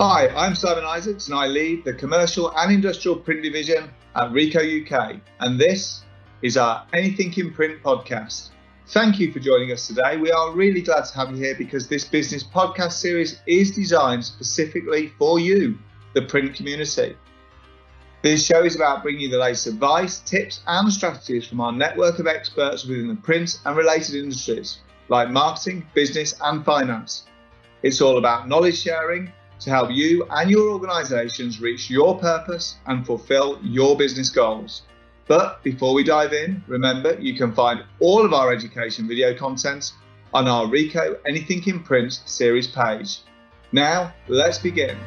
Hi, I'm Simon Isaacs and I lead the commercial and industrial print division at Ricoh UK, and this is our Anything in Print podcast. Thank you for joining us today. We are really glad to have you here because this business podcast series is designed specifically for you, the print community. This show is about bringing you the latest advice, tips and strategies from our network of experts within the print and related industries like marketing, business and finance. It's all about knowledge sharing to help you and your organisations reach your purpose and fulfil your business goals. But before we dive in, remember you can find all of our education video content on our Ricoh Anything in Print series page. Now, let's begin.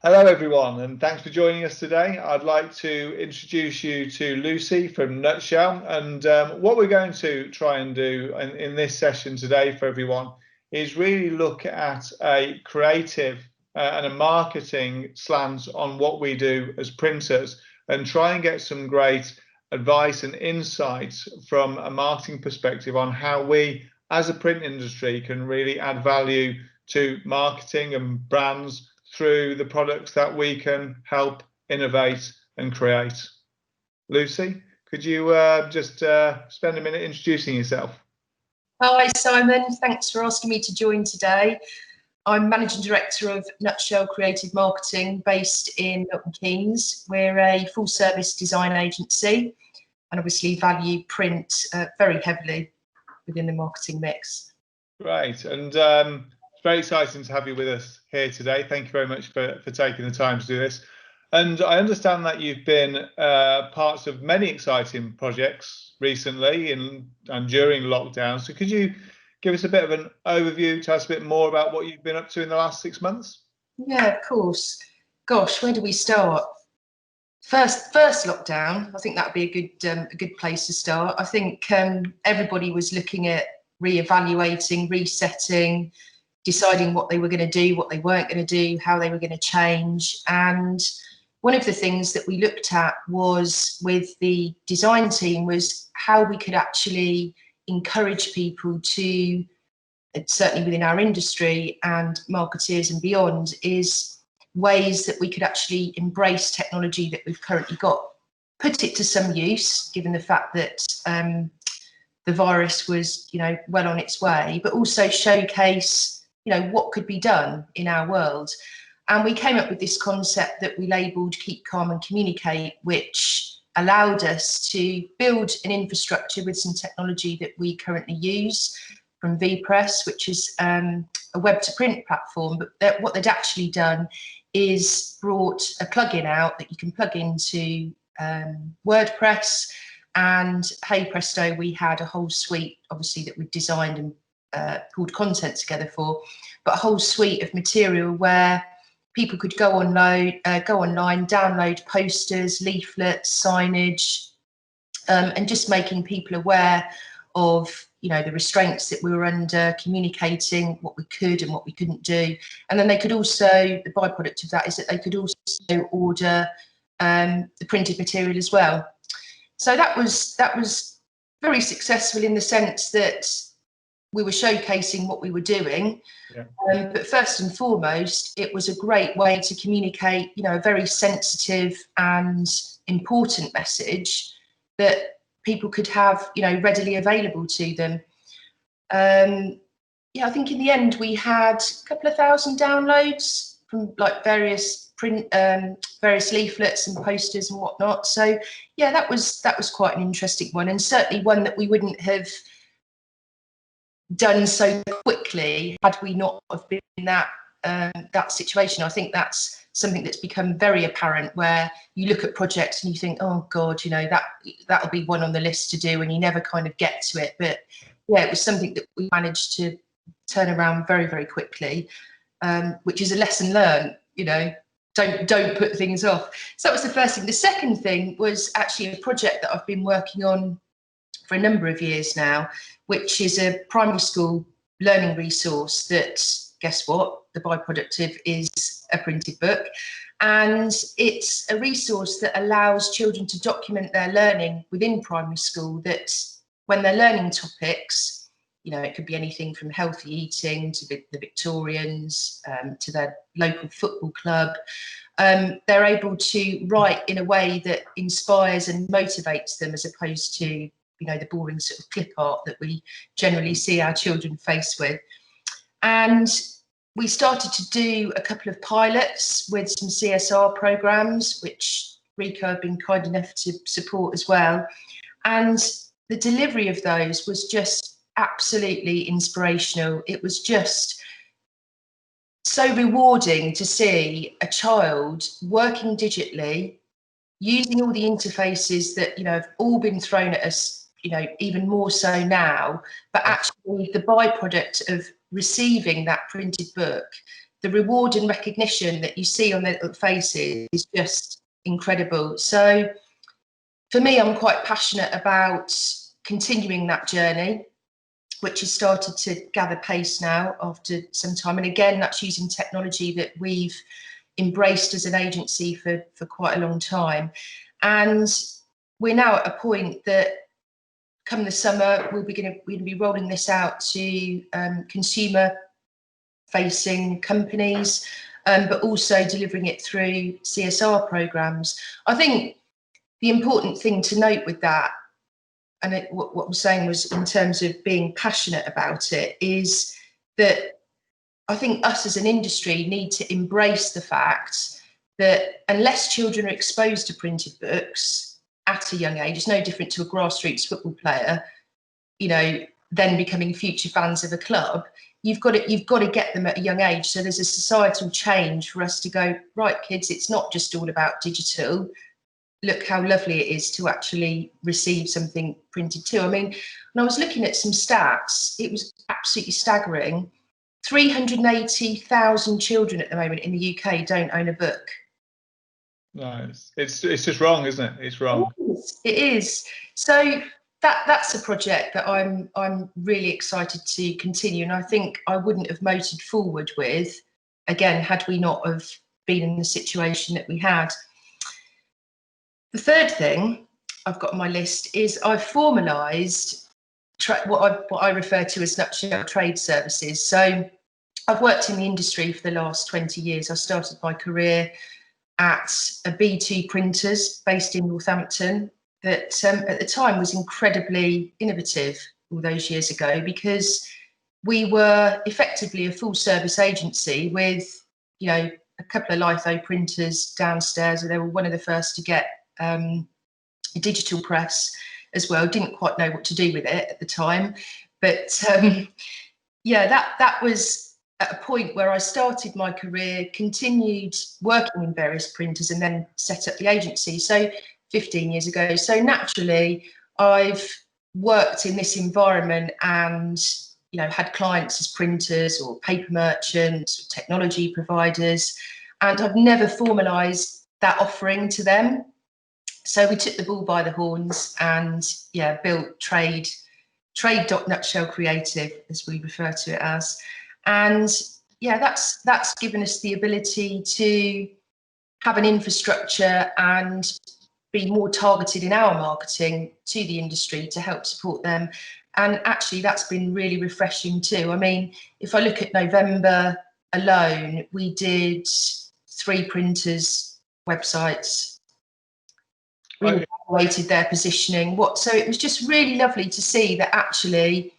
Hello everyone, and thanks for joining us today. I'd like to introduce you to Lucy from Nutshell, and what we're going to try and do in this session today for everyone is really look at a creative and a marketing slant on what we do as printers and try and get some great advice and insights from a marketing perspective on how we as a print industry can really add value to marketing and brands through the products that we can help innovate and create. Lucy, could you just spend a minute introducing yourself? Hi Simon, thanks for asking me to join today. I'm Managing Director of Nutshell Creative Marketing based in Milton Keynes. We're a full service design agency and obviously value print very heavily within the marketing mix. Great, and it's very exciting to have you with us here today. Thank you very much for taking the time to do this. And I understand that you've been parts of many exciting projects recently and during lockdown. So could you give us a bit of an overview, tell us a bit more about what you've been up to in the last 6 months? Yeah, of course. Gosh, where do we start? First lockdown, I think that would be a good place to start. I think everybody was looking at reevaluating, resetting, deciding what they were going to do, what they weren't going to do, how they were going to change. And one of the things that we looked at was with the design team was how we could actually encourage people to, certainly within our industry and marketeers and beyond, is ways that we could actually embrace technology that we've currently got, put it to some use, given the fact that the virus was, well on its way, but also showcase what could be done in our world. And we came up with this concept that we labelled Keep Calm and Communicate, which allowed us to build an infrastructure with some technology that we currently use from VPress, which is a web to print platform. But what they'd actually done is brought a plugin out that you can plug into WordPress, and hey presto, we had a whole suite, obviously, that we designed and pulled content together for, but a whole suite of material where people could go online, download posters, leaflets, signage, and just making people aware of the restraints that we were under, communicating what we could and what we couldn't do. And then they could also, the byproduct of that is that they could also order the printed material as well. So that was very successful in the sense that we were showcasing what we were doing, but first and foremost, it was a great way to communicate, a very sensitive and important message that people could have, readily available to them. I think in the end we had a couple of thousand downloads from like various various leaflets and posters and whatnot. So yeah, that was quite an interesting one, and certainly one that we wouldn't have done so quickly had we not have been in that situation. I think that's something that's become very apparent, where you look at projects and you think, oh God, that'll be one on the list to do, and you never kind of get to it. But yeah, it was something that we managed to turn around very, very quickly, which is a lesson learned. Don't put things off. So that was the first thing. The second thing was actually a project that I've been working on for a number of years now, which is a primary school learning resource that, guess what, the byproduct of is a printed book. And it's a resource that allows children to document their learning within primary school, that when they're learning topics, you know, it could be anything from healthy eating to the Victorians, to their local football club. They're able to write in a way that inspires and motivates them, as opposed to, you know, the boring sort of clip art that we generally see our children faced with. And we started to do a couple of pilots with some CSR programs, which Rico have been kind enough to support as well. And the delivery of those was just absolutely inspirational. It was just so rewarding to see a child working digitally, using all the interfaces that, you know, have all been thrown at us, you know, even more so now, but actually the byproduct of receiving that printed book, the reward and recognition that you see on their faces is just incredible. So for me, I'm quite passionate about continuing that journey, which has started to gather pace now after some time. And again, that's using technology that we've embraced as an agency for quite a long time. And we're now at a point that come the summer, we're going to be rolling this out to consumer-facing companies, but also delivering it through CSR programs. I think the important thing to note with that, and what I'm saying was in terms of being passionate about it, is that I think us as an industry need to embrace the fact that unless children are exposed to printed books at a young age, it's no different to a grassroots football player, you know, then becoming future fans of a club. You've got to get them at a young age. So there's a societal change for us to go, right, kids, it's not just all about digital. Look how lovely it is to actually receive something printed too. I mean, when I was looking at some stats, it was absolutely staggering. 380,000 children at the moment in the UK don't own a book. No, it's just wrong, isn't it? It's wrong. It is. So that's a project that I'm really excited to continue, and I think I wouldn't have motored forward with, again, had we not have been in the situation that we had. The third thing I've got on my list is I've formalised what I refer to as nutshell trade services. So I've worked in the industry for the last 20 years. I started my career at a B2 Printers based in Northampton that at the time was incredibly innovative all those years ago, because we were effectively a full service agency with, you know, a couple of litho printers downstairs, and they were one of the first to get a digital press as well. Didn't quite know what to do with it at the time, but yeah, that was at a point where I started my career, continued working in various printers, and then set up the agency. So 15 years ago. So naturally, I've worked in this environment and, you know, had clients as printers or paper merchants, or technology providers, and I've never formalised that offering to them. So we took the bull by the horns and, yeah, built Trade.Nutshell Creative, as we refer to it as. And yeah, that's given us the ability to have an infrastructure and be more targeted in our marketing to the industry to help support them. And actually, that's been really refreshing too. I mean, if I look at November alone, we did 3 printers' websites, reevaluated their positioning. So it was just really lovely to see that actually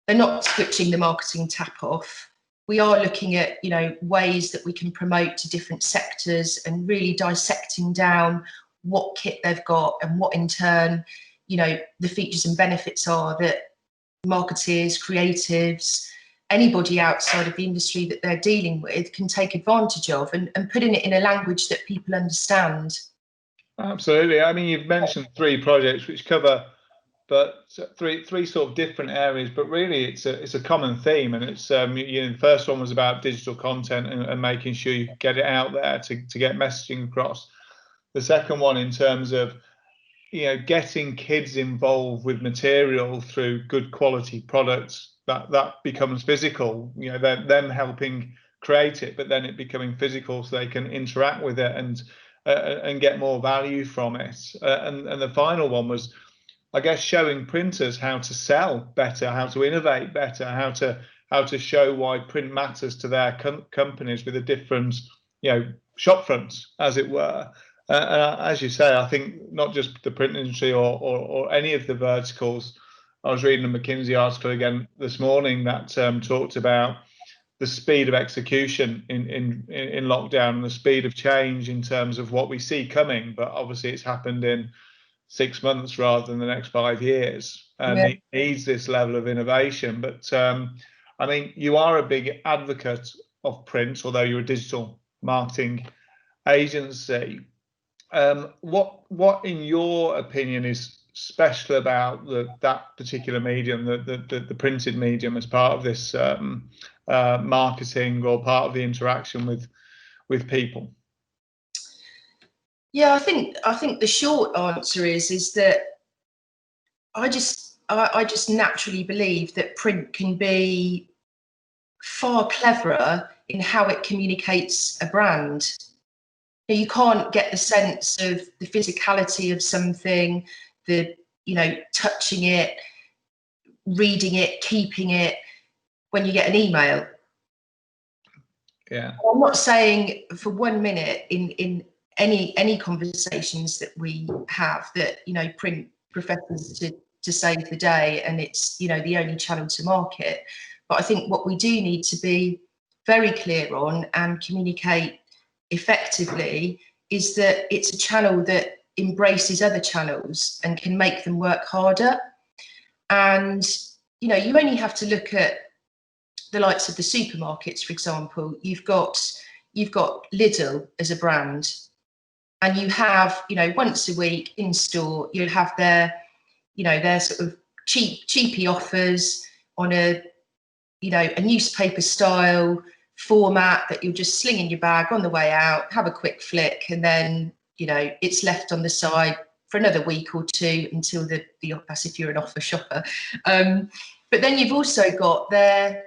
they're not switching the marketing tap off. We are looking at, you know, ways that we can promote to different sectors and really dissecting down what kit they've got and what in turn, you know, the features and benefits are that marketeers, creatives, anybody outside of the industry that they're dealing with can take advantage of, and putting it in a language that people understand. Absolutely. I mean, you've mentioned 3 projects which cover three sort of different areas, but really it's a common theme, and it's you know, the first one was about digital content and making sure you get it out there to get messaging across. The second one in terms of, you know, getting kids involved with material through good quality products that becomes physical, you know, them helping create it, but then it becoming physical so they can interact with it and get more value from it. And the final one was, I guess, showing printers how to sell better, how to innovate better, how to show why print matters to their companies with a different, shop front, as it were. As you say, I think not just the print industry or any of the verticals. I was reading a McKinsey article again this morning that talked about the speed of execution in lockdown and the speed of change in terms of what we see coming. But obviously, it's happened in 6 months rather than the next 5 years, and it needs this level of innovation. But I mean, you are a big advocate of print, although you're a digital marketing agency. What in your opinion is special about that particular medium, the printed medium, as part of this marketing or part of the interaction with people? Yeah, I think the short answer is that I just naturally believe that print can be far cleverer in how it communicates a brand. You can't get the sense of the physicality of something, touching it, reading it, keeping it when you get an email. Yeah. I'm not saying for 1 minute in any conversations that we have that print professes to save the day and it's the only channel to market. But I think what we do need to be very clear on and communicate effectively is that it's a channel that embraces other channels and can make them work harder. And you only have to look at the likes of the supermarkets, for example. You've got Lidl as a brand, and you have once a week in store you'll have their sort of cheapy offers on a newspaper style format that you'll just sling in your bag on the way out, have a quick flick, and then it's left on the side for another week or two until that's if you're an offer shopper. But then you've also got their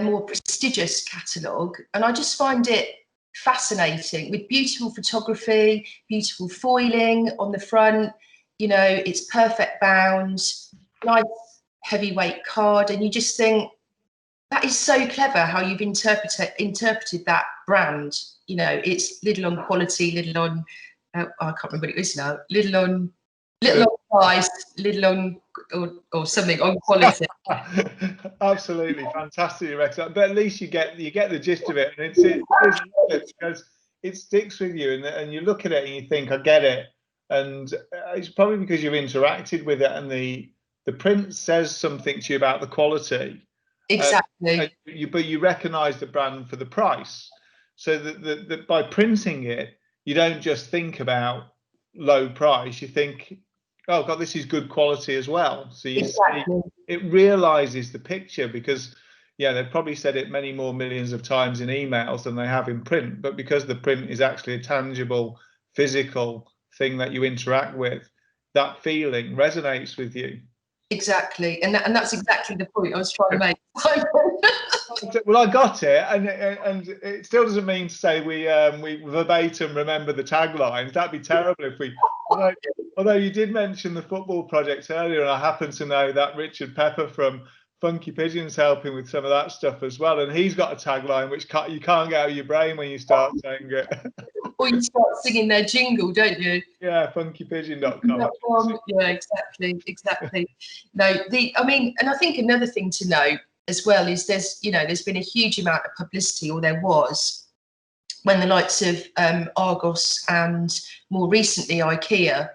more prestigious catalogue, and I just find it fascinating with beautiful photography, beautiful foiling on the front. It's perfect bound, nice heavyweight card, and you just think that is so clever how you've interpreted that brand. It's Lidl on quality, Lidl on I can't remember what it is now. Lidl on price, Lidl on or something on quality. Absolutely fantastic, Rebecca. But at least you get the gist of it, and it's because it sticks with you, and you look at it and you think, I get it, and it's probably because you've interacted with it, and the print says something to you about the quality. Exactly. But you recognise the brand for the price, so that by printing it, you don't just think about low price. You think, oh God, this is good quality as well. So you see, it realises the picture, because they've probably said it many more millions of times in emails than they have in print. But because the print is actually a tangible, physical thing that you interact with, that feeling resonates with you. Exactly, and that's exactly the point I was trying to make. Well, I got it, and it still doesn't mean to say we verbatim remember the taglines. That'd be terrible if we. Although you did mention the football project earlier, and I happen to know that Richard Pepper from Funky Pigeon's helping with some of that stuff as well, and he's got a tagline which you can't get out of your brain when you start saying it. Or you start singing their jingle, don't you? Yeah, funkypigeon.com. Yeah, exactly. No, and I think another thing to note as well is there's been a huge amount of publicity, or there was, when the likes of Argos and more recently IKEA,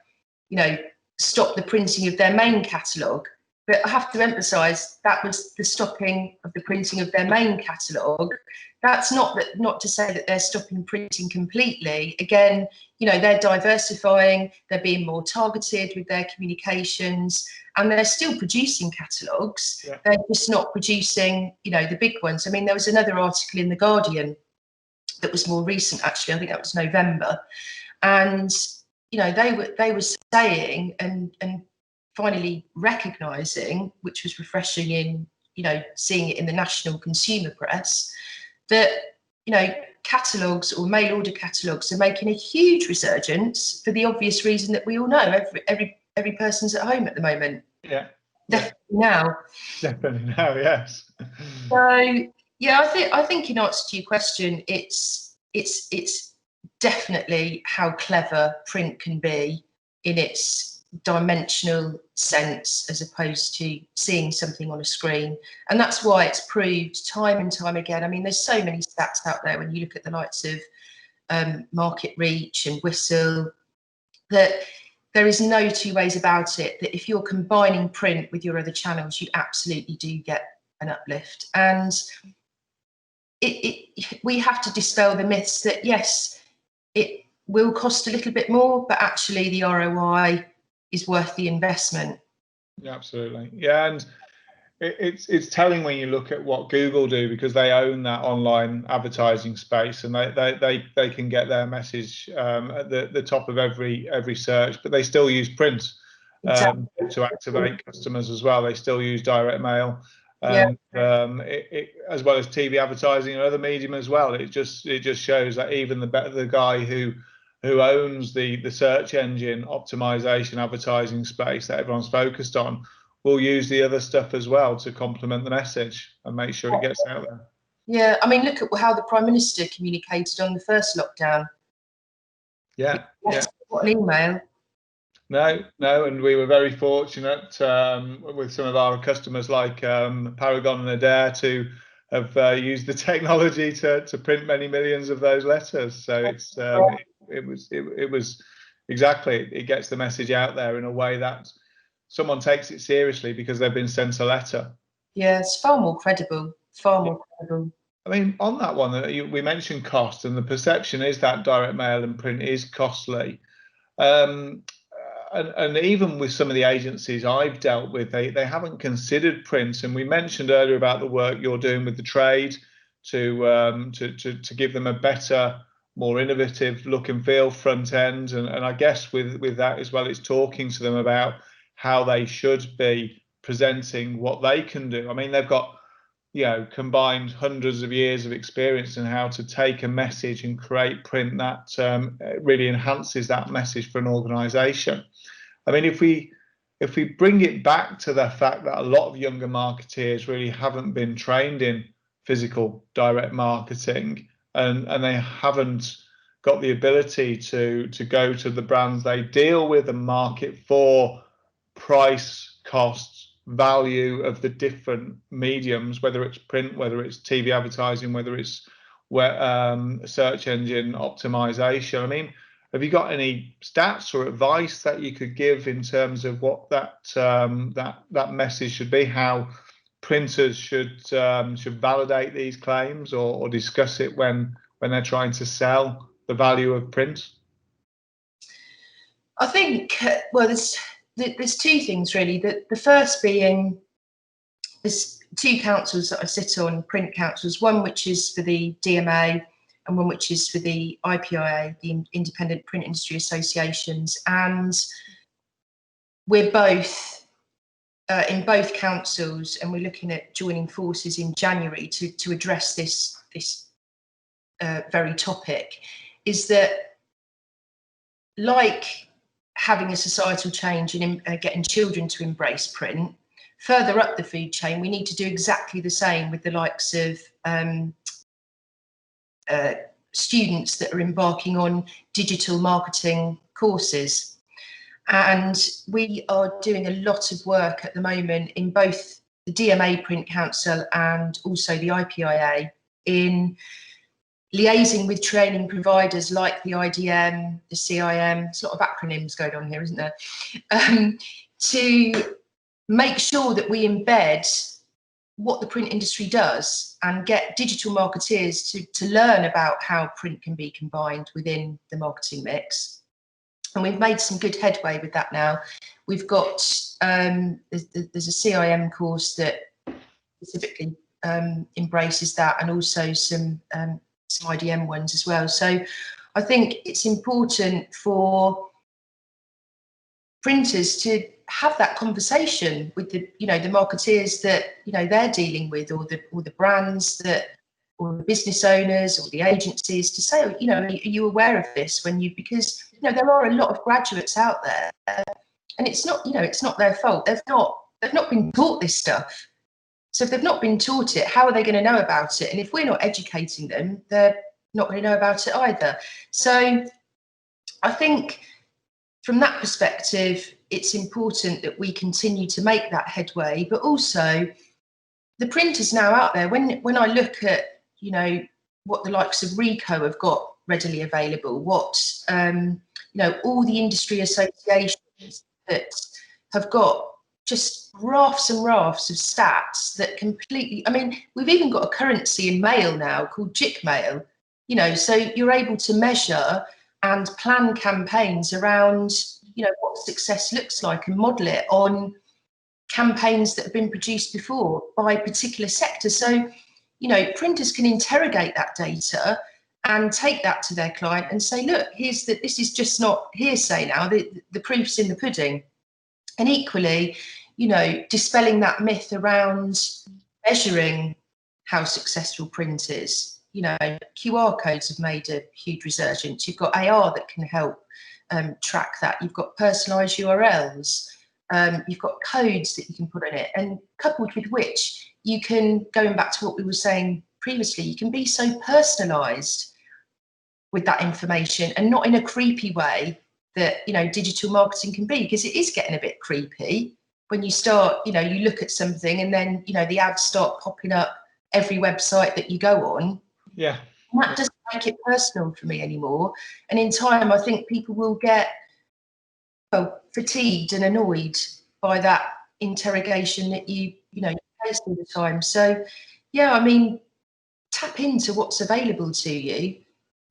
stopped the printing of their main catalogue. But I have to emphasise that was the stopping of the printing of their main catalogue. That's not to say that they're stopping printing completely. Again, they're diversifying, they're being more targeted with their communications, and they're still producing catalogues. Yeah. They're just not producing, the big ones. I mean, there was another article in The Guardian that was more recent, actually. I think that was November. And, they were saying and finally recognising, which was refreshing in, seeing it in the national consumer press, that catalogues or mail order catalogues are making a huge resurgence for the obvious reason that we all know every person's at home at the moment. Yeah. Definitely now. Definitely now, yes. So yeah, I think in answer to your question, it's definitely how clever print can be in its dimensional sense as opposed to seeing something on a screen, and that's why it's proved time and time again. I mean, there's so many stats out there when you look at the likes of Market Reach and Whistle, that there is no two ways about it, that if you're combining print with your other channels, you absolutely do get an uplift. And we have to dispel the myths that yes, it will cost a little bit more, but actually the ROI is worth the investment. Yeah, absolutely. Yeah, and it's telling when you look at what Google do, because they own that online advertising space, and they can get their message at the top of every search, but they still use print to activate customers as well. They still use direct mail, and as well as TV advertising and other medium as well. It just shows that even the guy who owns the search engine optimization advertising space that everyone's focused on will use the other stuff as well to complement the message and make sure it gets out there. Yeah, I mean, look at how the Prime Minister communicated on the first lockdown. Yeah. What an email. No, and we were very fortunate with some of our customers like Paragon and Adair to have used the technology to print many millions of those letters. So it was exactly, it gets the message out there in a way that someone takes it seriously because they've been sent a letter. Yeah, it's far more credible. I mean, on that one, we mentioned cost, and the perception is that direct mail and print is costly. And even with some of the agencies I've dealt with, they haven't considered print. And we mentioned earlier about the work you're doing with the trade to give them a better, more innovative look and feel front end. And I guess with that as well, it's talking to them about how they should be presenting what they can do. I mean, they've got combined hundreds of years of experience in how to take a message and create print that really enhances that message for an organization. I mean, if we bring it back to the fact that a lot of younger marketeers really haven't been trained in physical direct marketing, and they haven't got the ability to go to the brands they deal with and market for price, costs, value of the different mediums, whether it's print, whether it's TV advertising, whether it's search engine optimization. I mean, have you got any stats or advice that you could give in terms of what that message should be? How printers should validate these claims or discuss it when they're trying to sell the value of print? I think there's two things really. The first being there's two councils that I sit on, print councils. One which is for the DMA, and one which is for the IPIA, the Independent Print Industry Associations. And we're both in both councils, and we're looking at joining forces in January to address this very topic. Is that, like having a societal change and getting children to embrace print, further up the food chain, we need to do exactly the same with the likes of students that are embarking on digital marketing courses. And we are doing a lot of work at the moment in both the DMA Print Council and also the IPIA in liaising with training providers like the IDM, the CIM, there's a lot of acronyms going on here, isn't there? To make sure that we embed what the print industry does and get digital marketeers to learn about how print can be combined within the marketing mix. And we've made some good headway with that now. We've got, there's a CIM course that specifically embraces that, and also some IDM ones as well. So I think it's important for printers to have that conversation with the marketeers that they're dealing with, or the brands that or the business owners or the agencies to say, oh, are you aware of this because there are a lot of graduates out there, and it's not their fault. They've not been taught this stuff. So if they've not been taught it, how are they going to know about it? And if we're not educating them, they're not going to know about it either. So I think from that perspective, it's important that we continue to make that headway, but also the printers now out there, when I look at, what the likes of Ricoh have got readily available, what, all the industry associations that have got just rafts and rafts of stats that completely, we've even got a currency in mail now called JIC Mail, so you're able to measure and plan campaigns around, what success looks like and model it on campaigns that have been produced before by particular sectors. So, printers can interrogate that data and take that to their client and say, look, this is just not hearsay now, the proof's in the pudding. And equally, dispelling that myth around measuring how successful print is. QR codes have made a huge resurgence. You've got AR that can help track that. You've got personalised URLs. You've got codes that you can put on it, and coupled with which you can, going back to what we were saying previously, you can be so personalised with that information and not in a creepy way that, digital marketing can be, because it is getting a bit creepy when you start, you look at something and then, the ads start popping up every website that you go on. Yeah. And that doesn't make it personal for me anymore. And in time, I think people will get fatigued and annoyed by that interrogation that you face all the time. So, tap into what's available to you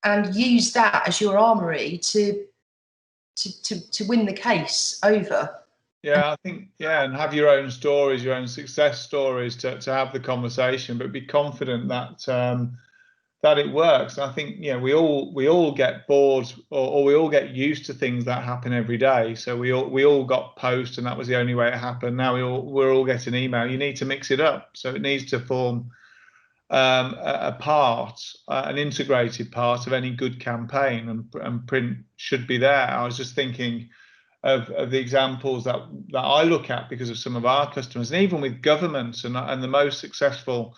and use that as your armory to win the case over. Yeah, I think, and have your own stories, your own success stories to have the conversation, but be confident that that it works. And I think, we all get bored or we all get used to things that happen every day. So we all got post, and that was the only way it happened. Now we're all getting email. You need to mix it up. So it needs to form a part, an integrated part of any good campaign, and print should be there. I was just thinking of the examples that I look at because of some of our customers, and even with governments, and the most successful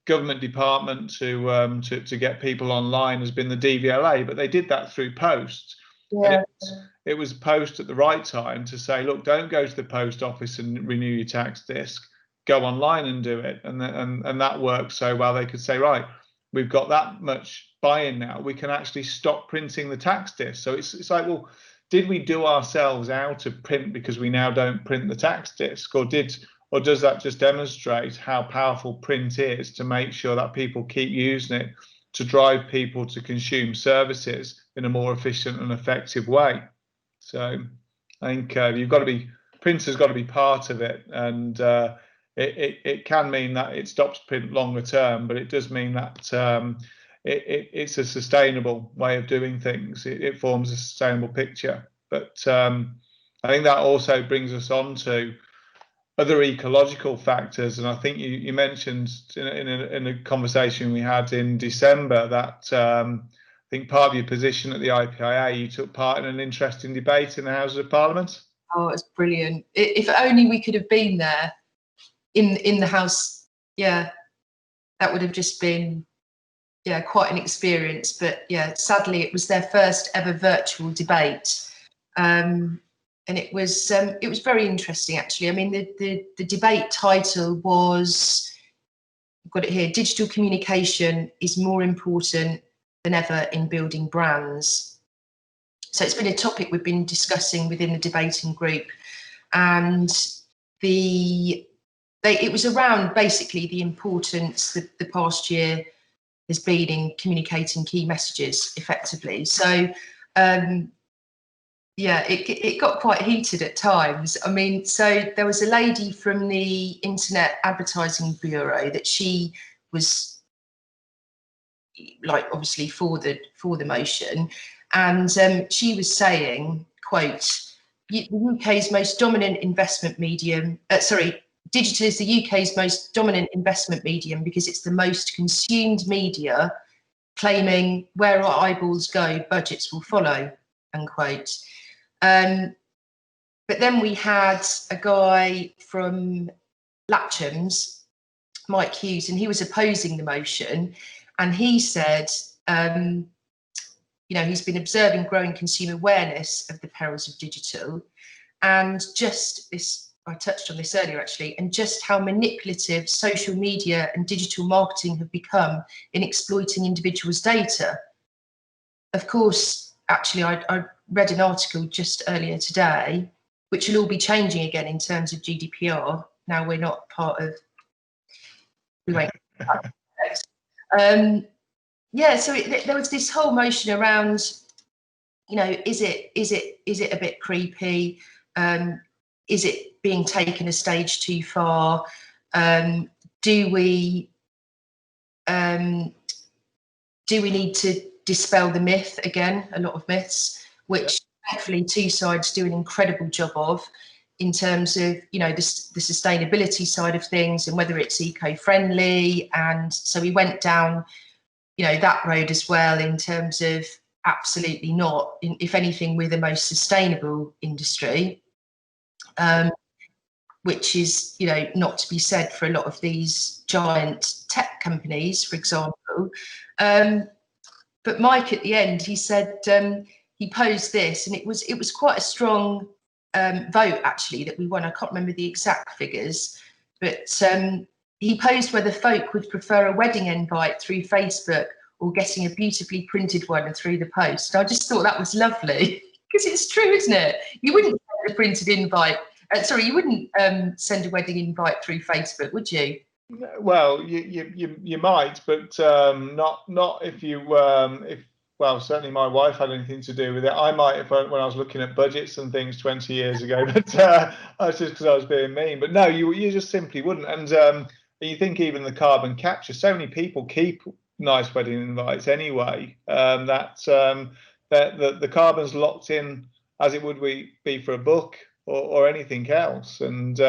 government department to get people online has been the DVLA, but they did that through post. Yeah. And it was post at the right time to say, look, don't go to the post office and renew your tax disc, go online and do it. And that worked so well, they could say, right, we've got that much buy-in now, we can actually stop printing the tax disc. So it's like, well, did we do ourselves out of print because we now don't print the tax disc, or does that just demonstrate how powerful print is to make sure that people keep using it to drive people to consume services in a more efficient and effective way? So I think print's got to be part of it, and it can mean that it stops print longer term, but it does mean that it's a sustainable way of doing things. It forms a sustainable picture. But I think that also brings us on to other ecological factors. And I think you mentioned in a conversation we had in December that I think part of your position at the IPIA, you took part in an interesting debate in the Houses of Parliament. Oh, it's brilliant. If only we could have been there in the House. Yeah, that would have just been quite an experience. But sadly it was their first ever virtual debate, and it was very interesting, actually. I mean, the debate title was, I've got it here, digital communication is more important than ever in building brands. So it's been a topic we've been discussing within the debating group, and it was around basically the importance that the past year has been in communicating key messages effectively. So it got quite heated at times. I mean, so there was a lady from the Internet Advertising Bureau that she was obviously for the motion, and she was saying, quote, the UK's most dominant investment medium, digital is the UK's most dominant investment medium because it's the most consumed media, claiming where our eyeballs go, budgets will follow, unquote. But then we had a guy from Latchams, Mike Hughes, and he was opposing the motion. And he said, he's been observing growing consumer awareness of the perils of digital, and just this, I touched on this earlier actually, and just how manipulative social media and digital marketing have become in exploiting individuals' data. Of course, actually, I read an article just earlier today, which will all be changing again in terms of GDPR. Now we're not part of, we won't. So there was this whole motion around, is it a bit creepy? Is it being taken a stage too far? Do we need to dispel the myth again? A lot of myths, which thankfully two sides do an incredible job of, in terms of the sustainability side of things and whether it's eco-friendly. And so we went down that road as well, in terms of absolutely not. If anything, we're the most sustainable industry, which is not to be said for a lot of these giant tech companies, for example. But Mike at the end, he said, he posed this, and it was quite a strong vote actually that we won. I can't remember the exact figures, but he posed whether folk would prefer a wedding invite through Facebook or getting a beautifully printed one through the post. I just thought that was lovely, because it's true, isn't it? You wouldn't send a printed invite. You wouldn't send a wedding invite through Facebook, would you? Well, you might, but not if you well, certainly my wife had anything to do with it. I might have when I was looking at budgets and things 20 years ago, but that's just because I was being mean. But no, you just simply wouldn't. And you think even the carbon capture, so many people keep nice wedding invites anyway, that the carbon's locked in as it would be for a book or anything else. And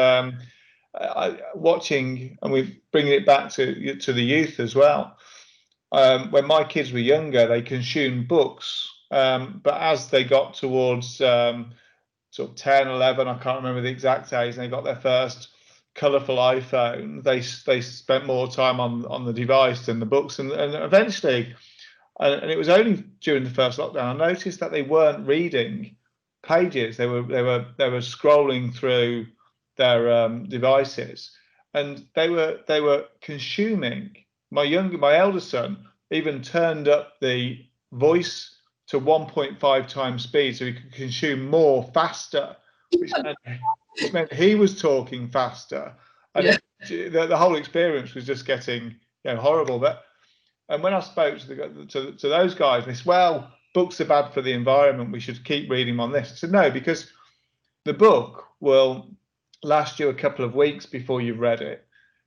watching, and we're bringing it back to the youth as well. When my kids were younger, they consumed books, but as they got towards sort of 10, 11, I can't remember the exact age, and they got their first colourful iPhone, they spent more time on the device than the books, and eventually, and it was only during the first lockdown, I noticed that they weren't reading pages. They were scrolling through their devices, and they were consuming. My elder son even turned up the voice to 1.5 times speed so he could consume more faster, which meant he was talking faster, and the whole experience was just getting horrible. And when I spoke to those guys, they said, well, books are bad for the environment, we should keep reading on this. I said, no, because the book will last you a couple of weeks before you've read it.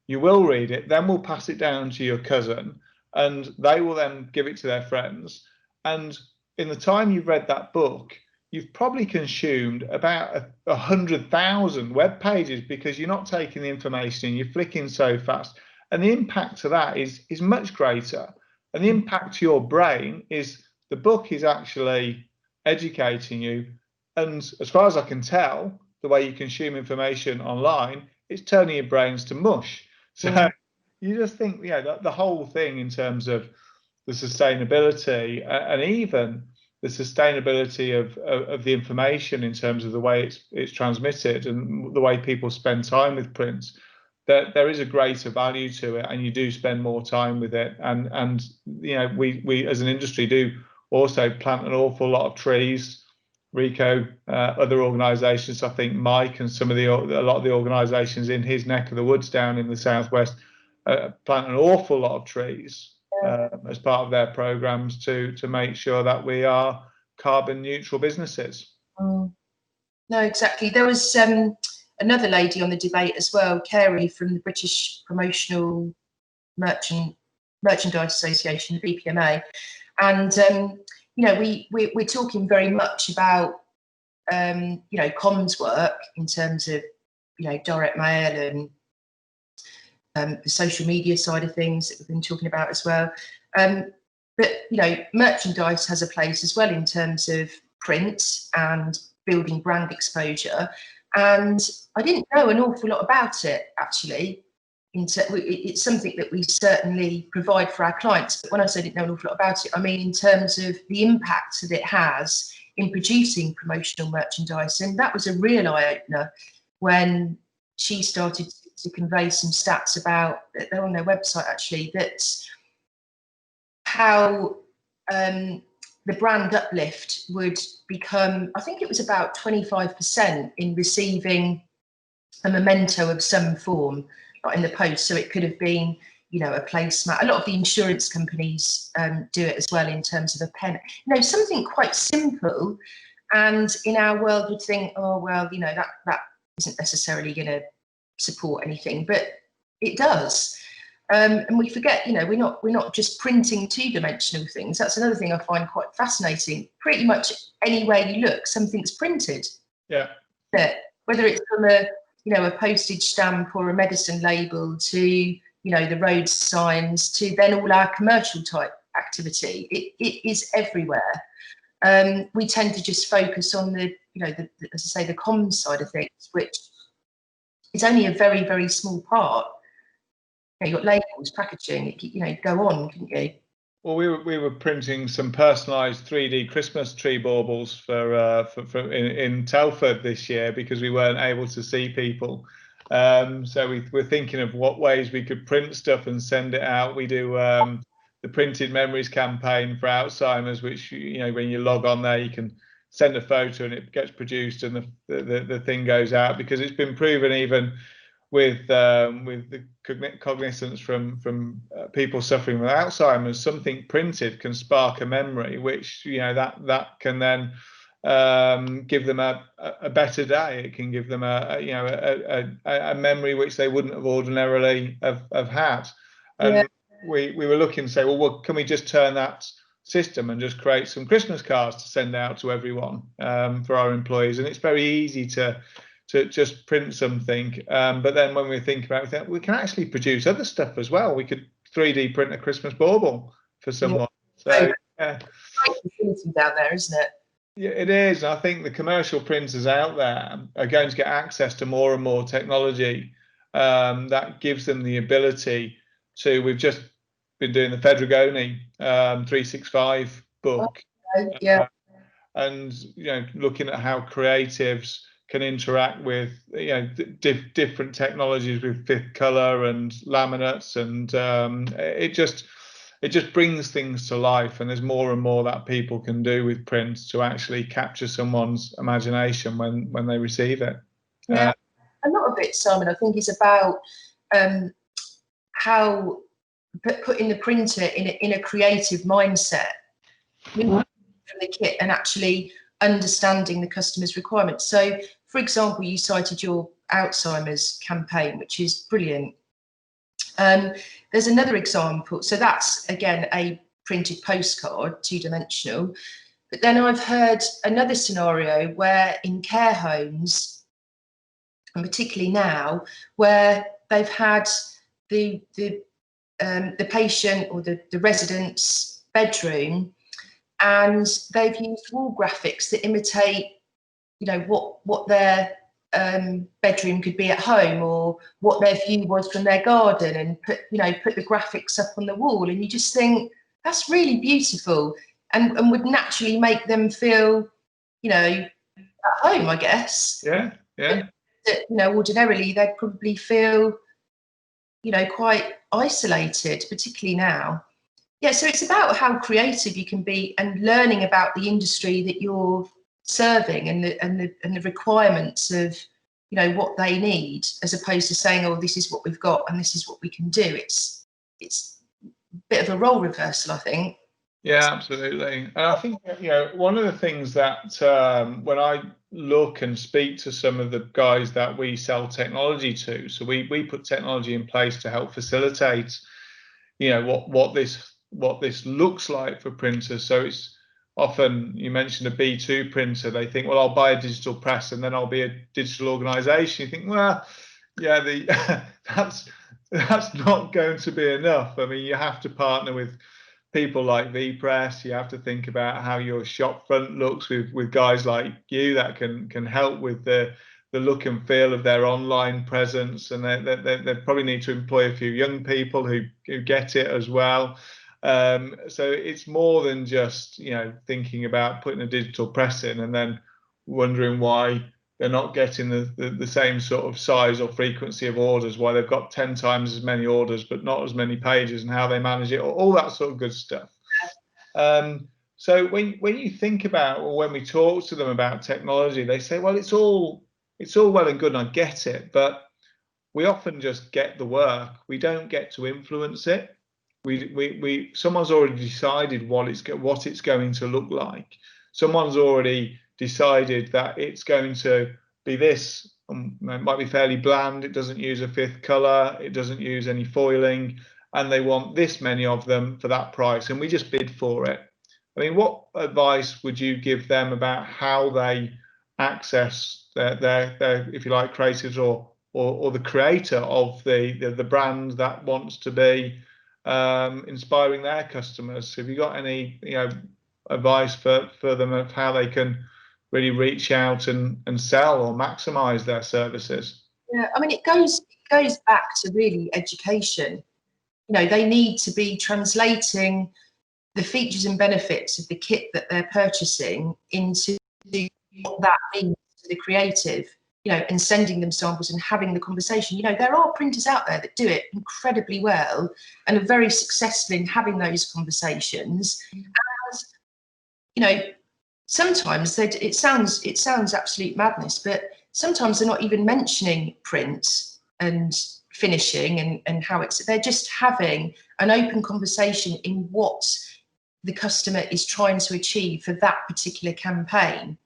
You will read it, then we'll pass it down to your cousin, and they will then give it to their friends. And in the time you've read that book, you've probably consumed about 100,000 web pages, because you're not taking the information in, you're flicking so fast. And the impact to that is much greater. And the impact to your brain is the book is actually educating you. And as far as I can tell, the way you consume information online, it's turning your brains to mush. So you just think, the whole thing in terms of the sustainability and even the sustainability of the information in terms of the way it's transmitted and the way people spend time with print, that there is a greater value to it, and you do spend more time with it. And we as an industry do also plant an awful lot of trees. Rico, other organisations, I think Mike and a lot of the organisations in his neck of the woods down in the southwest plant an awful lot of trees as part of their programmes to make sure that we are carbon neutral businesses. No, exactly. There was another lady on the debate as well, Carey from the British Promotional Merchandise Association, the BPMA, and we're talking very much about comms work in terms of direct mail and the social media side of things that we've been talking about as well. But, you know, merchandise has a place as well in terms of print and building brand exposure. And I didn't know an awful lot about it, actually. It's something that we certainly provide for our clients. But when I say I didn't know an awful lot about it, I mean in terms of the impact that it has in producing promotional merchandise. And that was a real eye-opener when she started to convey some stats about, they're on their website actually, that how the brand uplift would become, I think it was about 25% in receiving a memento of some form, like in the post. So it could have been, you know, a placemat. A lot of the insurance companies do it as well in terms of a pen. You know, something quite simple. And in our world, we'd think, oh, well, you know, that isn't necessarily going to support anything, but it does. And we forget, you know, we're not just printing two-dimensional things. That's another thing I find quite fascinating. Pretty much anywhere you look, something's printed. Yeah. Whether it's from a postage stamp or a medicine label to, you know, the road signs to then all our commercial type activity. It is everywhere. We tend to just focus on the, you know, as I say, the comms side of things, which is only a very, very small part. You got labels, packaging, you know, go on, couldn't you? Well, we were printing some personalised 3D Christmas tree baubles for in Telford this year because we weren't able to see people. So we're thinking of what ways we could print stuff and send it out. We do the Printed Memories campaign for Alzheimer's, which, you know, when you log on there, you can send a photo and it gets produced and the thing goes out, because it's been proven even with the cognizance from people suffering with Alzheimer's, something printed can spark a memory, which, you know, that can then give them a better day. It can give them a memory which they wouldn't have ordinarily have had. And yeah. we were looking to say, well, can we just turn that system and just create some Christmas cards to send out to everyone for our employees? And it's very easy to just print something, but then when we think about it, we can actually produce other stuff as well. We could 3D print a Christmas bauble for someone. Yeah. So yeah, facility down there, isn't it? Yeah, it is. I think the commercial printers out there are going to get access to more and more technology that gives them the ability to. We've just been doing the Fedrigoni 365 book, yeah, and, you know, looking at how creatives can interact with, you know, different technologies with fifth color and laminates, and it just brings things to life. And there's more and more that people can do with print to actually capture someone's imagination when they receive it. Yeah, a lot of it, Simon, I think, is about how putting the printer in a creative mindset from the kit and actually understanding the customer's requirements. So, for example, you cited your Alzheimer's campaign, which is brilliant. There's another example. So that's, again, a printed postcard, two-dimensional. But then I've heard another scenario where in care homes, and particularly now, where they've had the patient or the resident's bedroom, and they've used wall graphics that imitate, you know, what their bedroom could be at home, or what their view was from their garden, and put the graphics up on the wall. And you just think that's really beautiful, and would naturally make them feel, you know, at home, I guess. Yeah. That, you know, ordinarily they'd probably feel, you know, quite isolated, particularly now. Yeah, so it's about how creative you can be and learning about the industry that you're serving and the requirements of, you know, what they need, as opposed to saying, oh, this is what we've got and this is what we can do. It's a bit of a role reversal, I think. Yeah, absolutely. And I think, you know, one of the things that when I look and speak to some of the guys that we sell technology to, so we put technology in place to help facilitate, you know, what this looks like for printers. So it's often, you mentioned a B2 printer, they think, well, I'll buy a digital press and then I'll be a digital organization. You think, well, yeah, that's that's not going to be enough. I mean, you have to partner with people like VPress. You have to think about how your shop front looks with guys like you that can help with the look and feel of their online presence, and they probably need to employ a few young people who get it as well. So it's more than just, you know, thinking about putting a digital press in and then wondering why they're not getting the same sort of size or frequency of orders, why they've got 10 times as many orders but not as many pages, and how they manage it, all that sort of good stuff. So when you think about, or when we talk to them about technology, they say, well, it's all well and good, and I get it, but we often just get the work. We don't get to influence it. Someone's already decided what it's going to look like. Someone's already decided that it's going to be this. It might be fairly bland. It doesn't use a fifth color. It doesn't use any foiling, and they want this many of them for that price, and we just bid for it. I mean, what advice would you give them about how they access their if you like, creatives or the creator of the brand that wants to be inspiring their customers? Have you got any, you know, advice for them of how they can really reach out and sell or maximize their services? Yeah, I mean, it goes back to really education. You know, they need to be translating the features and benefits of the kit that they're purchasing into what that means to the creative, you know, and sending them samples and having the conversation. You know, there are printers out there that do it incredibly well and are very successful in having those conversations. And, you know, sometimes it sounds absolute madness, but sometimes they're not even mentioning print and finishing and how they're just having an open conversation in what the customer is trying to achieve for that particular campaign.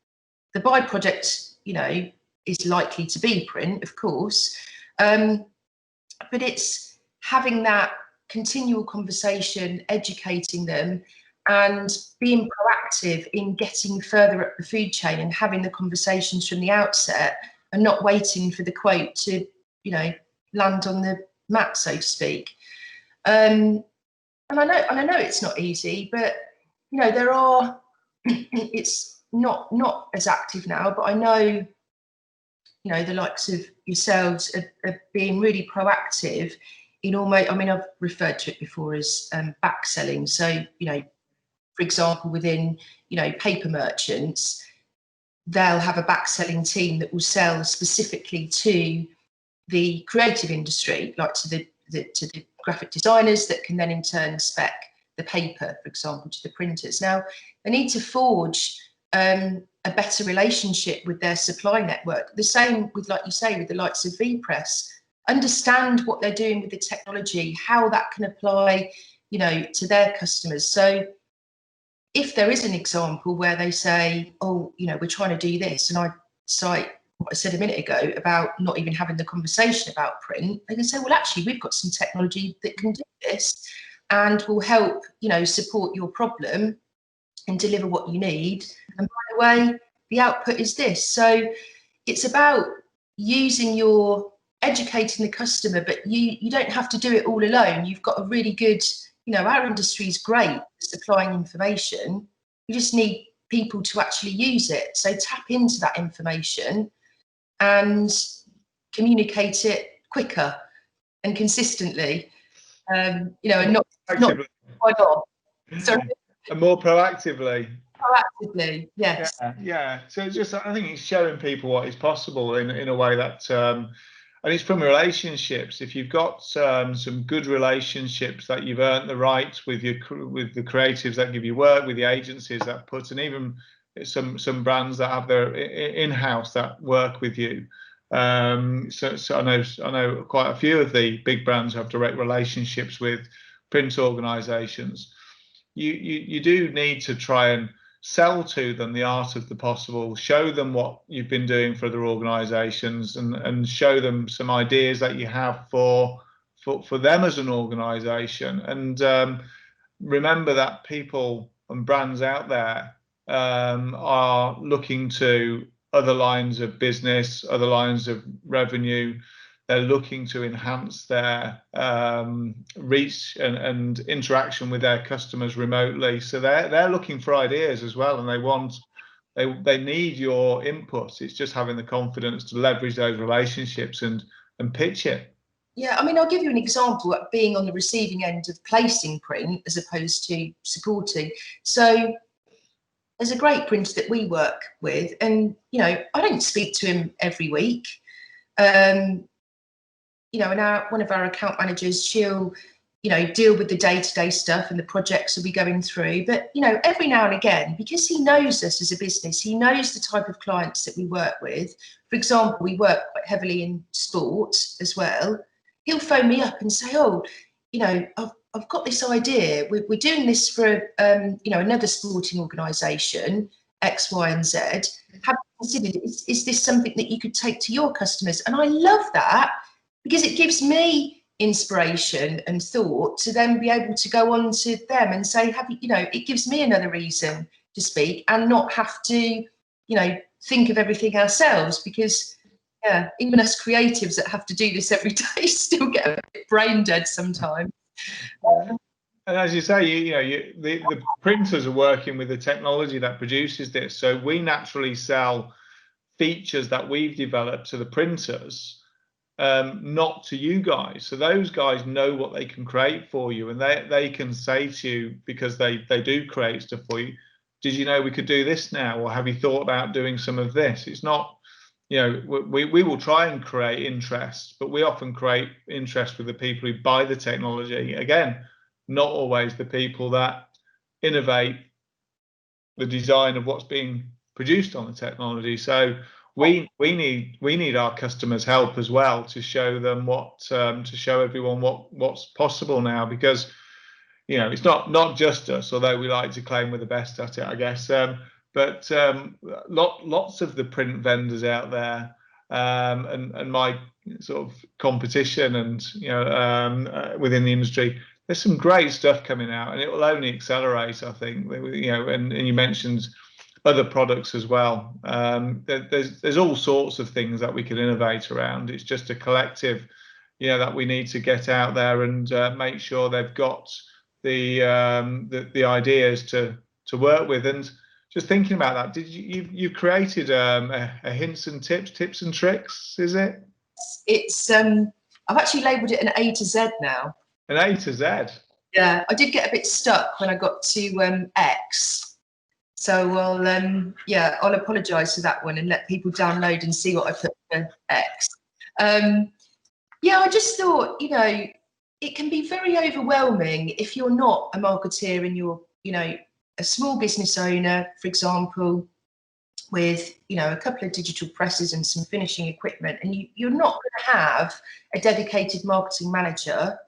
The byproduct, you know, is likely to be print, of course, but it's having that continual conversation, educating them, and being proactive in getting further up the food chain and having the conversations from the outset, and not waiting for the quote to, you know, land on the mat, so to speak. And I know it's not easy, but, you know, there are. It's not as active now, but I know, you know, the likes of yourselves are being really proactive in almost. I mean, I've referred to it before as back selling. So, you know, for example, within, you know, paper merchants, they'll have a back selling team that will sell specifically to the creative industry, like to the graphic designers that can then in turn spec the paper, for example, to the printers. Now, they need to forge a better relationship with their supply network. The same with, like you say, with the likes of VPress. Understand what they're doing with the technology, how that can apply, you know, to their customers. So if there is an example where they say, oh, you know, we're trying to do this, and I cite what I said a minute ago about not even having the conversation about print, they can say, well, actually, we've got some technology that can do this and will help, you know, support your problem and deliver what you need. And by the way, the output is this. So it's about educating the customer, but you don't have to do it all alone. You've got a really good, you know, our industry is great at supplying information. You just need people to actually use it. So tap into that information and communicate it quicker and consistently, you know, and not quite off. So and more proactively. Proactively, yes. Yeah. So it's just, I think it's showing people what is possible in a way that, and it's from relationships. If you've got some good relationships that you've earned the right with the creatives that give you work, with the agencies that put, and even some brands that have their in-house that work with you. So I know quite a few of the big brands have direct relationships with print organisations. You do need to try and sell to them the art of the possible, show them what you've been doing for other organisations, and show them some ideas that you have for them as an organisation. And remember that people and brands out there are looking to other lines of business, other lines of revenue they're looking to enhance their reach and interaction with their customers remotely. So they're looking for ideas as well, and they need your input. It's just having the confidence to leverage those relationships and pitch it. Yeah, I mean, I'll give you an example of being on the receiving end of placing print as opposed to supporting. So there's a great printer that we work with, and, you know, I don't speak to him every week. You know, and one of our account managers, she'll, you know, deal with the day-to-day stuff and the projects that we going through. But, you know, every now and again, because he knows us as a business, he knows the type of clients that we work with. For example, we work quite heavily in sport as well. He'll phone me up and say, oh, you know, I've got this idea. We're doing this for, you know, another sporting organisation, X, Y, and Z. Have you considered, is this something that you could take to your customers? And I love that, because it gives me inspiration and thought to then be able to go on to them and say, you know, it gives me another reason to speak and not have to, you know, think of everything ourselves, because yeah, even us creatives that have to do this every day still get a bit brain dead sometimes. And as you say, the printers are working with the technology that produces this. So we naturally sell features that we've developed to the printers, not to you guys. So those guys know what they can create for you, and they can say to you, because they do create stuff for you, did you know we could do this now? Or have you thought about doing some of this? It's not, you know, we will try and create interest, but we often create interest with the people who buy the technology. Again, not always the people that innovate the design of what's being produced on the technology. So we need our customers' help as well to show them to show everyone what's possible now, because, you know, it's not just us, although we like to claim we're the best at it, I guess. But lots of the print vendors out there, and my sort of competition, and, you know, within the industry, there's some great stuff coming out, and it will only accelerate, I think. You know, and you mentioned other products as well. There's all sorts of things that we can innovate around. It's just a collective, you know, that we need to get out there and make sure they've got the ideas to work with. And just thinking about that, you've created a hints and tips and tricks, is it? It's I've actually labelled it an A to Z now. An A to Z. Yeah, I did get a bit stuck when I got to X, so I'll apologise for that one and let people download and see what I put for X. Yeah, I just thought, you know, it can be very overwhelming if you're not a marketeer and you're, you know, a small business owner, for example, with, you know, a couple of digital presses and some finishing equipment, and you're not going to have a dedicated marketing manager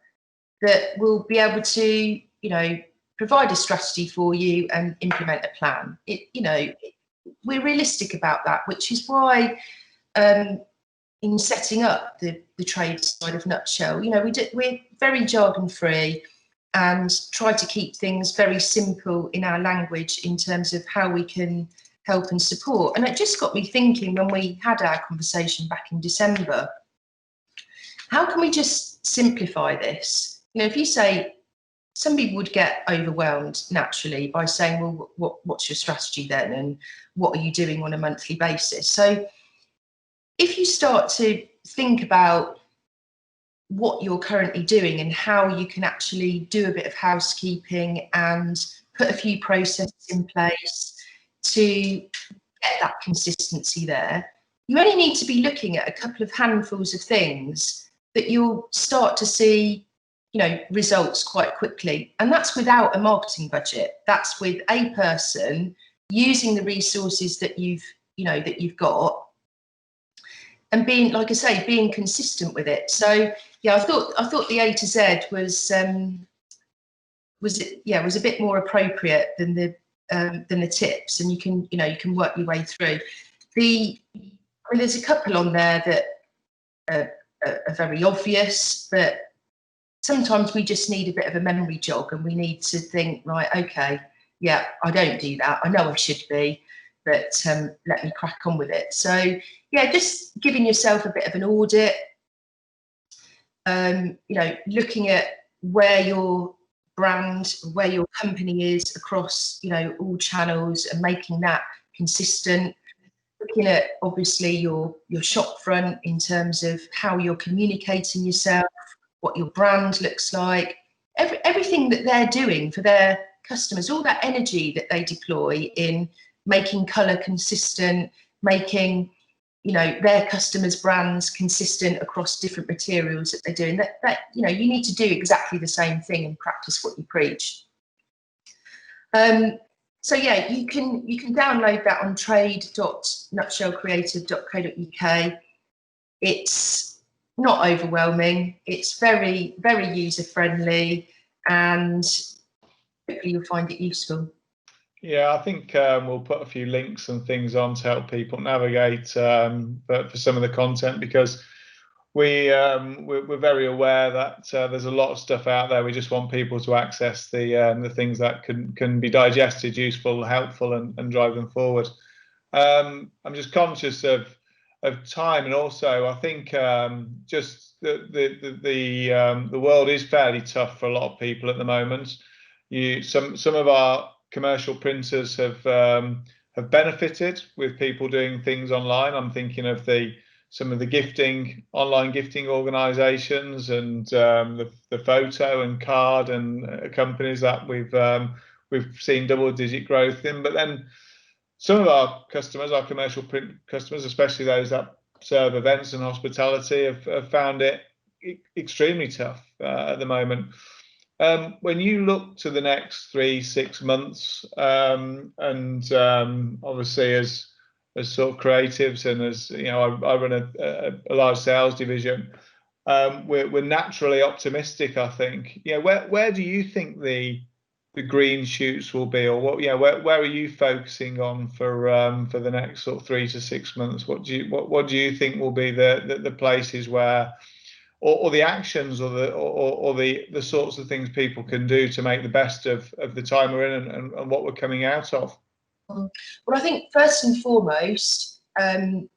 that will be able to, you know, provide a strategy for you and implement a plan. We're realistic about that, which is why in setting up the trade side of Nutshell, you know, we're very jargon free and try to keep things very simple in our language in terms of how we can help and support. And it just got me thinking when we had our conversation back in December, how can we just simplify this? You know, if you say, somebody would get overwhelmed naturally by saying, well, what's your strategy then? And what are you doing on a monthly basis? So if you start to think about what you're currently doing and how you can actually do a bit of housekeeping and put a few processes in place to get that consistency there, you only need to be looking at a couple of handfuls of things that you'll start to see, you know, results quite quickly. And that's without a marketing budget. That's with a person using the resources that you've got, and being, like I say, being consistent with it. So yeah, I thought the A to Z was a bit more appropriate than the tips, and you can work your way through. There's a couple on there that are very obvious, but sometimes we just need a bit of a memory jog, and we need to think, right, okay, yeah, I don't do that. I know I should be, but let me crack on with it. So yeah, just giving yourself a bit of an audit, looking at where your brand, where your company is across, all channels, and making that consistent. Looking at obviously your shop front in terms of how you're communicating yourself, what your brand looks like, everything that they're doing for their customers, all that energy that they deploy in making colour consistent, making their customers' brands consistent across different materials that they're doing. That you need to do exactly the same thing and practice what you preach. So yeah, you can download that on trade.nutshellcreative.co.uk. It's not overwhelming. It's very, very user friendly, and hopefully you'll find it useful. Yeah, I think we'll put a few links and things on to help people navigate for some of the content, because we're very aware that there's a lot of stuff out there. We just want people to access the things that can be digested, useful, helpful, and drive them forward. I'm just conscious of time, and also I think just the world is fairly tough for a lot of people at the moment. Some of our commercial printers have benefited with people doing things online. I'm thinking of some of the online gifting organisations, and the photo and card and companies that we've seen double-digit growth in. But then some of our customers, our commercial print customers, especially those that serve events and hospitality, have found it extremely tough at the moment. When you look to the next 3-6 months, and obviously as sort of creatives, and as I run a large sales division, we're naturally optimistic, I think. Where do you think the green shoots will be, or where are you focusing on for the next sort of 3 to 6 months? What do you think will be the places where, or the actions, or the sorts of things people can do to make the best of the time we're in, and what we're coming out of? Well, I think first and foremost, I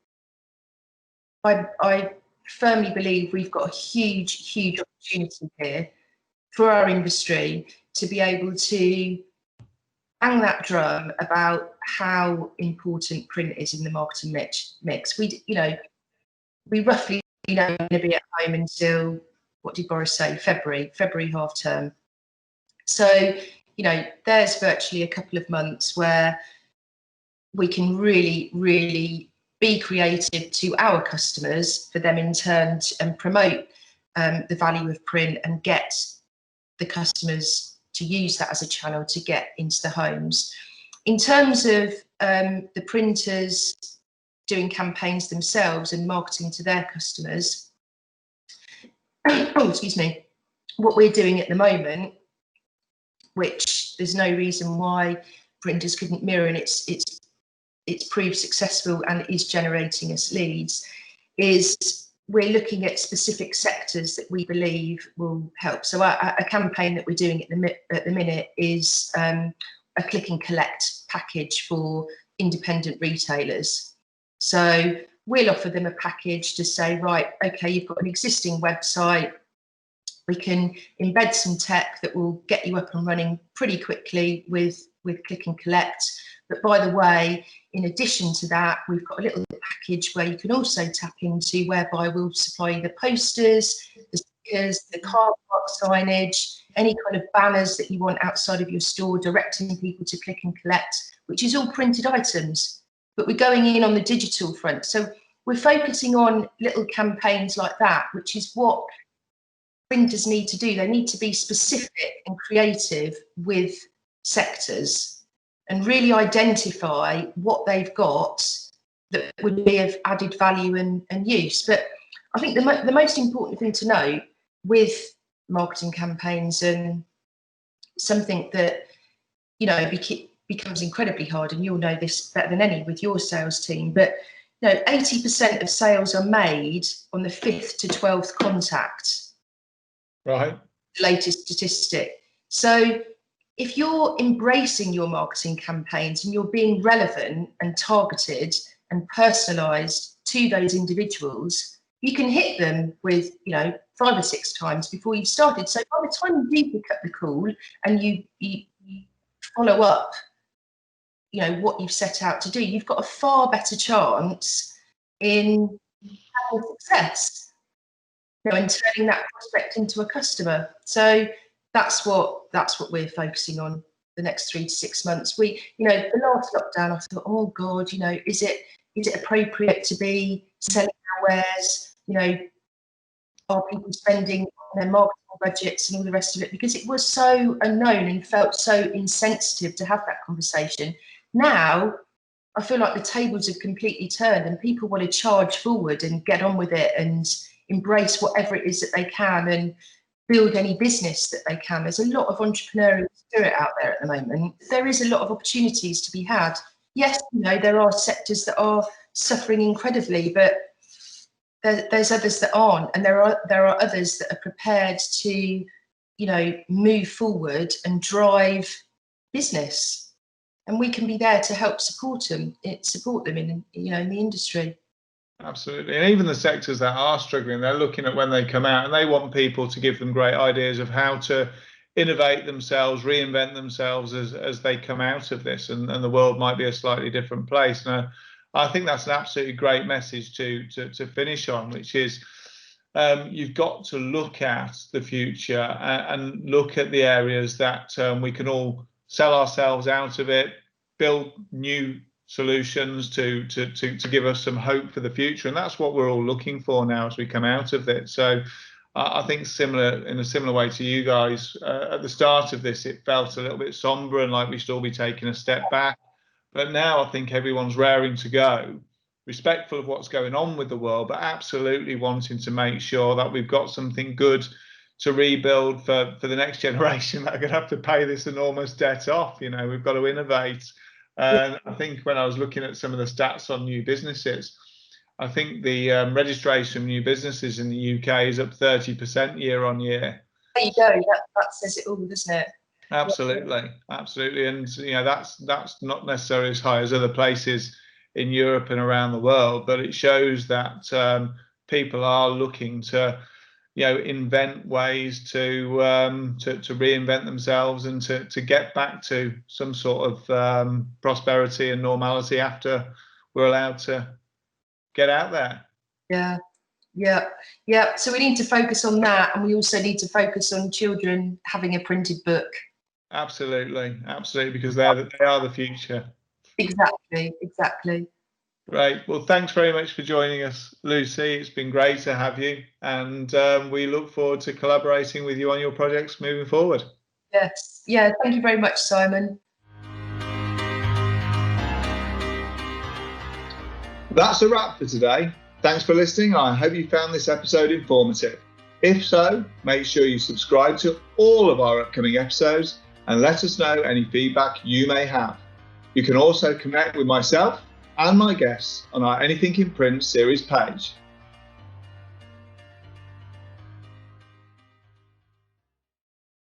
firmly believe we've got a huge opportunity here for our industry to be able to bang that drum about how important print is in the marketing mix. We roughly we're going to be at home until, what did Boris say, February half term. So there's virtually a couple of months where we can really be creative to our customers, for them in turn, and promote the value of print, and get the customers to use that as a channel to get into the homes. In terms of the printers doing campaigns themselves and marketing to their customers, what we're doing at the moment, which there's no reason why printers couldn't mirror, and it's proved successful and is generating us leads, is we're looking at specific sectors that we believe will help. So a campaign that we're doing at the minute is a click and collect package for independent retailers. So we'll offer them a package to say, right, okay, you've got an existing website. We can embed some tech that will get you up and running pretty quickly with click and collect. But by the way, in addition to that, we've got a little package where you can also tap into, whereby we'll supply you the posters, the stickers, the car park signage, any kind of banners that you want outside of your store, directing people to click and collect, which is all printed items. But we're going in on the digital front. So we're focusing on little campaigns like that, which is what printers need to do. They need to be specific and creative with sectors and really identify what they've got that would be of added value and use. But I think the most important thing to note with marketing campaigns, and something that becomes incredibly hard, and you'll know this better than any with your sales team, but 80% of sales are made on the 5th to 12th contact. Right. The latest statistic. So if you're embracing your marketing campaigns and you're being relevant and targeted and personalised to those individuals, you can hit them with, 5 or 6 times before you've started. So by the time you do pick up the call and you follow up, what you've set out to do, you've got a far better chance in having success, and turning that prospect into a customer. So that's what we're focusing on the next 3 to 6 months. The last lockdown, I thought, oh God, is it appropriate to be selling our wares? Are people spending on their marketing budgets and all the rest of it? Because it was so unknown and felt so insensitive to have that conversation. Now, I feel like the tables have completely turned and people want to charge forward and get on with it and embrace whatever it is that they can and build any business that they can. There's a lot of entrepreneurial spirit out there at the moment. There is a lot of opportunities to be had. Yes, there are sectors that are suffering incredibly, but there's others that aren't, and there are others that are prepared to, move forward and drive business, and we can be there to help support them in the industry. Absolutely. And even the sectors that are struggling, they're looking at when they come out and they want people to give them great ideas of how to innovate themselves, reinvent themselves as they come out of this, and the world might be a slightly different place. Now, I think that's an absolutely great message to finish on, which is you've got to look at the future and look at the areas that we can all sell ourselves out of it, build new solutions to give us some hope for the future. And that's what we're all looking for now as we come out of it. So I think in a similar way to you guys, at the start of this, it felt a little bit somber and like we should all be taking a step back. But now I think everyone's raring to go, respectful of what's going on with the world, but absolutely wanting to make sure that we've got something good to rebuild for the next generation that are going to have to pay this enormous debt off. We've got to innovate. And I think when I was looking at some of the stats on new businesses, I think the registration of new businesses in the UK is up 30% year on year. There you go. That says it all, doesn't it? Absolutely. And that's not necessarily as high as other places in Europe and around the world, but it shows that people are looking to invent ways to reinvent themselves and to get back to some sort of prosperity and normality after we're allowed to get out there. Yeah. So we need to focus on that, and we also need to focus on children having a printed book. Absolutely, because they are the future. Exactly. Great. Well, thanks very much for joining us, Lucy. It's been great to have you, and we look forward to collaborating with you on your projects moving forward. Yes. Yeah. Thank you very much, Simon. That's a wrap for today. Thanks for listening. I hope you found this episode informative. If so, make sure you subscribe to all of our upcoming episodes and let us know any feedback you may have. You can also connect with myself and my guests on our Anything in Print series page.